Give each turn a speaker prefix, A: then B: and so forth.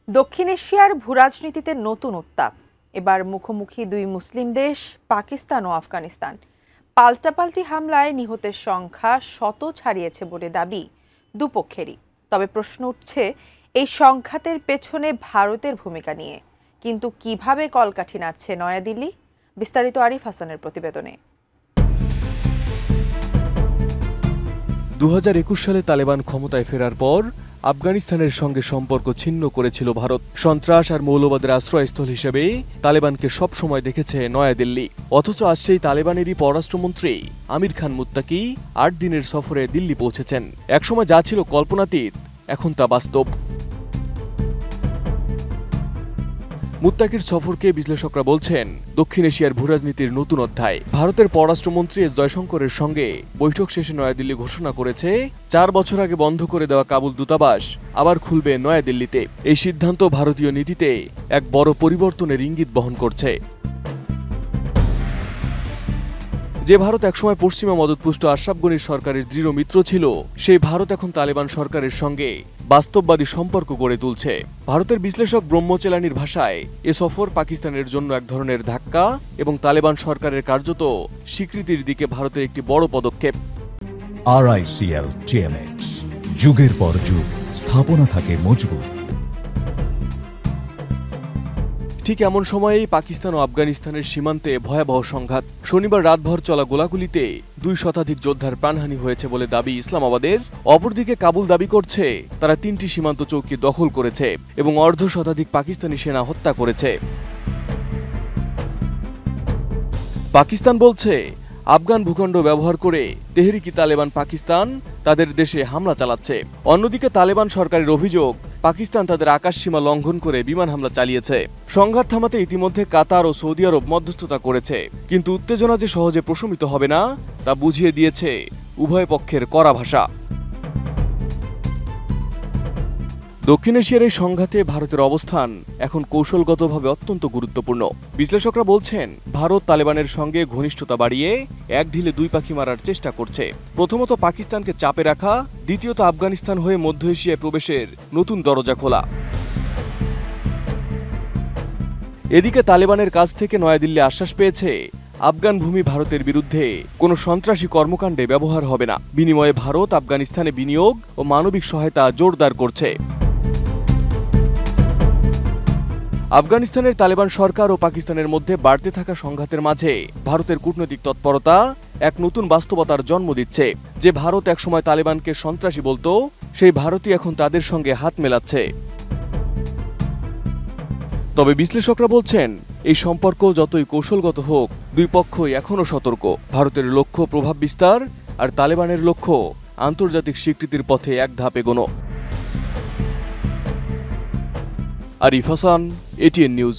A: দক্ষিণ এশিয়ার ভূরাজনীতিতে নতুন উত্তাপ। এবার মুখোমুখি দুই মুসলিম দেশ পাকিস্তান ও আফগানিস্তান। পাল্টাপাল্টি হামলায় নিহতের সংখ্যা শত ছাড়িয়েছে বলে দাবি দুপক্ষেরই। তবে প্রশ্ন উঠছে এই সংঘাতের পেছনে ভারতের ভূমিকা নিয়ে। কিন্তু কিভাবে কলকাঠি নাড়ছে নয়াদিল্লি? বিস্তারিত আরিফ হাসানের প্রতিবেদনে।
B: 2021 সালে তালেবান ক্ষমতায় ফেরার পর আফগানিস্তানের সঙ্গে সম্পর্ক ছিন্ন করেছিল ভারত। সন্ত্রাস আর মৌলবাদের আশ্রয়স্থল হিসেবে তালেবানকে সবসময় দেখেছে নয়াদিল্লি। অথচ আজ সেই তালেবানেরই পররাষ্ট্রমন্ত্রী আমির খান মুত্তাকি 8 দিনের সফরে দিল্লি পৌঁছেছেন। একসময় যা ছিল কল্পনাতীত, এখন তা বাস্তব। মুত্তাকির সফরকে বিশ্লেষকরা বলছেন দক্ষিণ এশিয়ার ভূরাজনীতির নতুন অধ্যায়। ভারতের পররাষ্ট্রমন্ত্রী এস জয়শঙ্করের সঙ্গে বৈঠক শেষে নয়াদিল্লি ঘোষণা করেছে 4 বছর আগে বন্ধ করে দেওয়া কাবুল দূতাবাস আবার খুলবে নয়াদিল্লিতে। এই সিদ্ধান্ত ভারতীয় নীতিতে এক বড় পরিবর্তনের ইঙ্গিত বহন করছে। যে ভারত একসময় পশ্চিমা মদতপুষ্ট আশরাফ গনির সরকারের দৃঢ় মিত্র ছিল, সেই ভারত এখন তালেবান সরকারের সঙ্গে বাস্তববাদী সম্পর্ক গড়ে তুলছে। ভারতের বিশ্লেষক ব্রহ্মচেলানির ভাষায় এ সফর পাকিস্তানের জন্য এক ধরনের ধাক্কা এবং তালেবান সরকারের কার্যত স্বীকৃতির দিকে ভারতের একটি বড় পদক্ষেপ।
C: RICL TMX, যুগের পর যুগ স্থাপনা থাকে মজবুত।
B: ঠিক এমন সময়েই পাকিস্তান ও আফগানিস্তানের সীমান্তে ভয়াবহ সংঘাত। শনিবার রাতভর চলা গোলাগুলিতে 2 শতাধিক যোদ্ধার প্রাণহানি হয়েছে বলে দাবি ইসলামাবাদের। অপরদিকে কাবুল দাবি করছে তারা 3টি সীমান্ত চৌকি দখল করেছে এবং অর্ধ শতাধিক পাকিস্তানি সেনা হত্যা করেছে। পাকিস্তান বলছে আফগান ভূখণ্ড ব্যবহার করে তেহরিক-ই-তালেবান পাকিস্তান তাদের দেশে হামলা চালাচ্ছে। অন্যদিকে তালেবান সরকারের অভিযোগ পাকিস্তান তাদের আকাশসীমা লঙ্ঘন করে বিমান হামলা চালিয়েছে। সংঘাত থামাতে ইতিমধ্যে কাতার ও সৌদি আরব মধ্যস্থতা করেছে, কিন্তু উত্তেজনা যে সহজে প্রশমিত হবে না তা বুঝিয়ে দিয়েছে উভয় পক্ষের কড়া ভাষা। দক্ষিণ এশিয়ার এই সংঘাতে ভারতের অবস্থান এখন কৌশলগতভাবে অত্যন্ত গুরুত্বপূর্ণ। বিশ্লেষকরা বলছেন ভারত তালেবানের সঙ্গে ঘনিষ্ঠতা বাড়িয়ে এক ঢিলে 2 পাখি মারার চেষ্টা করছে। প্রথমত পাকিস্তানকে চাপে রাখা, দ্বিতীয়ত আফগানিস্তান হয়ে মধ্য এশিয়ায় প্রবেশের নতুন দরজা খোলা। এদিকে তালেবানের কাছ থেকে নয়াদিল্লি আশ্বাস পেয়েছে আফগান ভূমি ভারতের বিরুদ্ধে কোনো সন্ত্রাসী কর্মকাণ্ডে ব্যবহার হবে না। বিনিময়ে ভারত আফগানিস্তানে বিনিয়োগ ও মানবিক সহায়তা জোরদার করছে। আফগানিস্তানের তালেবান সরকার ও পাকিস্তানের মধ্যে বাড়তে থাকা সংঘাতের মাঝে ভারতের কূটনৈতিক তৎপরতা এক নতুন বাস্তবতার জন্ম দিচ্ছে। যে ভারত একসময় তালেবানকে সন্ত্রাসী বলতো, সেই ভারতই এখন তাদের সঙ্গে হাত মেলাচ্ছে। তবে বিশ্লেষকরা বলছেন এই সম্পর্ক যতই কৌশলগত হোক, 2 পক্ষই এখনও সতর্ক। ভারতের লক্ষ্য প্রভাব বিস্তার, আর তালেবানের লক্ষ্য আন্তর্জাতিক স্বীকৃতির পথে এক ধাপ এগোনো। Arif Hasan, ATN news.